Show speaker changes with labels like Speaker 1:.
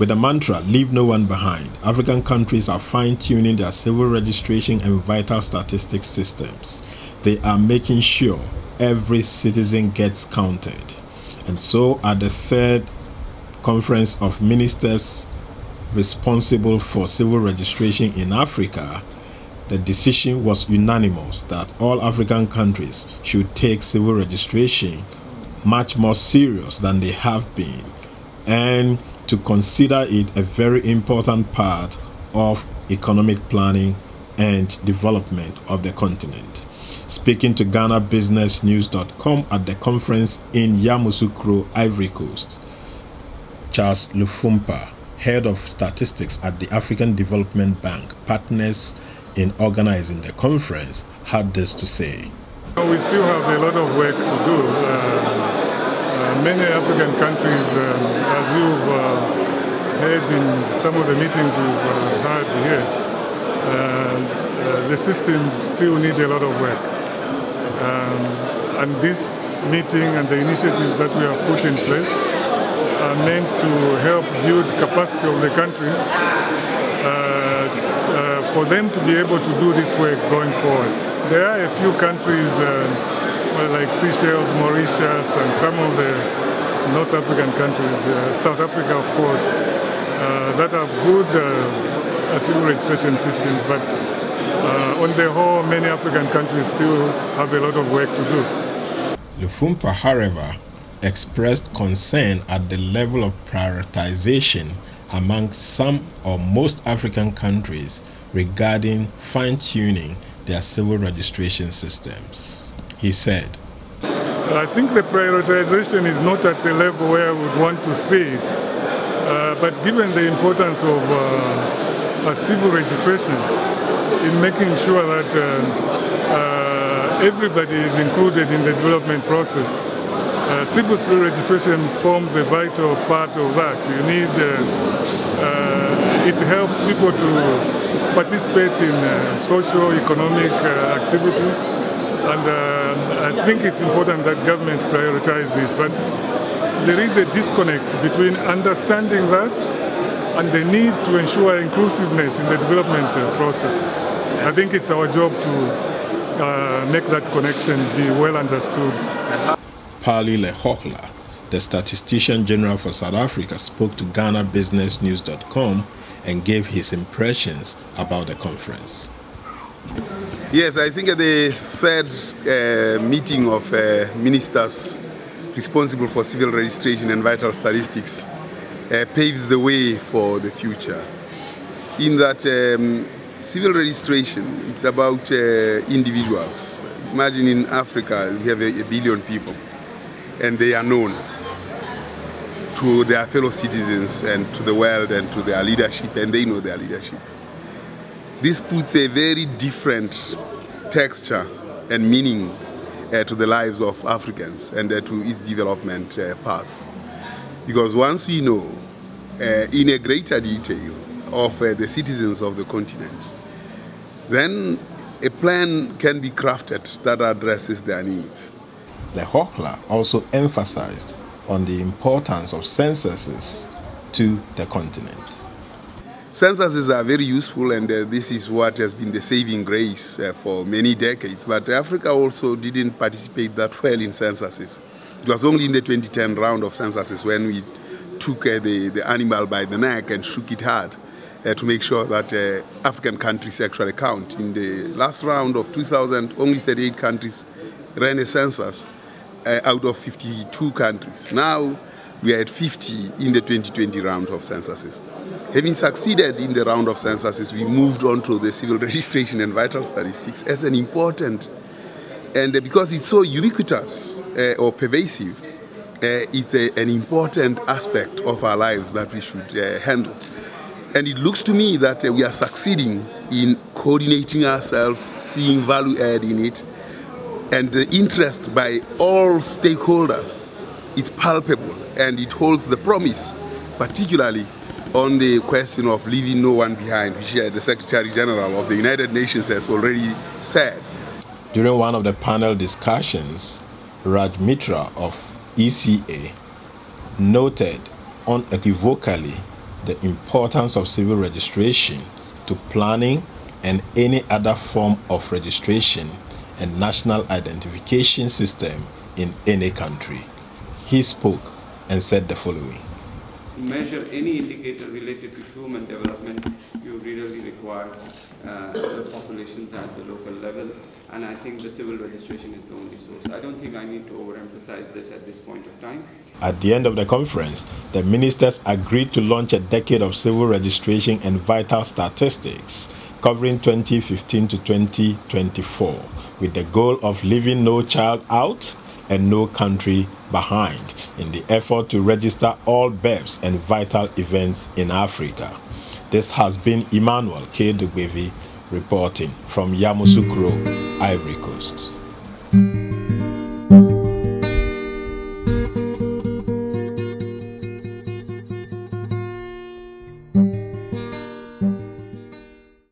Speaker 1: With the mantra, leave no one behind, African countries are fine-tuning their civil registration and vital statistics systems. They are making sure every citizen gets counted. And so at the third Conference of Ministers responsible for civil registration in Africa, the decision was unanimous that all African countries should take civil registration much more serious than they have been, and to consider it a very important part of economic planning and development of the continent. Speaking to GhanaBusinessNews.com at the conference in Yamoussoukro, Ivory Coast, Charles Lufumpa, head of statistics at the African Development Bank, partners in organizing the conference, had this to say.
Speaker 2: We still have a lot of work to do. Many African countries, as you've heard in some of the meetings we've had here, the systems still need a lot of work. And this meeting and the initiatives that we have put in place are meant to help build capacity of the countries for them to be able to do this work going forward. There are a few countries like Seychelles, Mauritius, and some of the North African countries, South Africa of course, that have good civil registration systems, but on the whole, many African countries still have a lot of work to do.
Speaker 1: Lufumpa, however, expressed concern at the level of prioritization among some or most African countries regarding fine-tuning their civil registration systems. He said,
Speaker 2: I think the prioritization is not at the level where I would want to see it, but given the importance of civil registration in making sure that everybody is included in the development process, civil registration forms a vital part of that. You need, it helps people to participate in socio-economic activities, and I think it's important that governments prioritize this, but there is a disconnect between understanding that and the need to ensure inclusiveness in the development process. I think it's our job to make that connection be well understood.
Speaker 1: Pali Lehohla, the Statistician General for South Africa, spoke to GhanaBusinessNews.com and gave his impressions about the conference.
Speaker 3: Yes, I think the third meeting of ministers responsible for civil registration and vital statistics paves the way for the future. In that civil registration is about individuals. Imagine in Africa we have a billion people and they are known to their fellow citizens and to the world and to their leadership, and they know their leadership. This puts a very different texture and meaning to the lives of Africans and to its development path. Because once we know in a greater detail of the citizens of the continent, then a plan can be crafted that addresses their needs.
Speaker 1: Lehohla also emphasized on the importance of censuses to the continent.
Speaker 3: Censuses are very useful, and this is what has been the saving grace for many decades. But Africa also didn't participate that well in censuses. It was only in the 2010 round of censuses when we took the animal by the neck and shook it hard to make sure that African countries actually count. In the last round of 2000, only 38 countries ran a census out of 52 countries. Now we are at 50 in the 2020 round of censuses. Having succeeded in the round of censuses, we moved on to the civil registration and vital statistics as an important, and because it's so ubiquitous or pervasive, it's an important aspect of our lives that we should handle. And it looks to me that we are succeeding in coordinating ourselves, seeing value add in it, and the interest by all stakeholders is palpable, and it holds the promise, particularly on the question of leaving no one behind, which the Secretary General of the United Nations has already said.
Speaker 1: During one of the panel discussions, Raj Mitra of ECA noted unequivocally the importance of civil registration to planning and any other form of registration and national identification system in any country. He spoke and said the following.
Speaker 4: To measure any indicator related to human development, you really require the populations at the local level, and I think the civil registration is the only source. I don't think I need to overemphasize this at this point of time.
Speaker 1: At the end of the conference, the ministers agreed to launch a decade of civil registration and vital statistics covering 2015 to 2024, with the goal of leaving no child out and no country behind in the effort to register all births and vital events in Africa. This has been Emmanuel K. Dugbevi reporting from Yamoussoukro, Ivory Coast.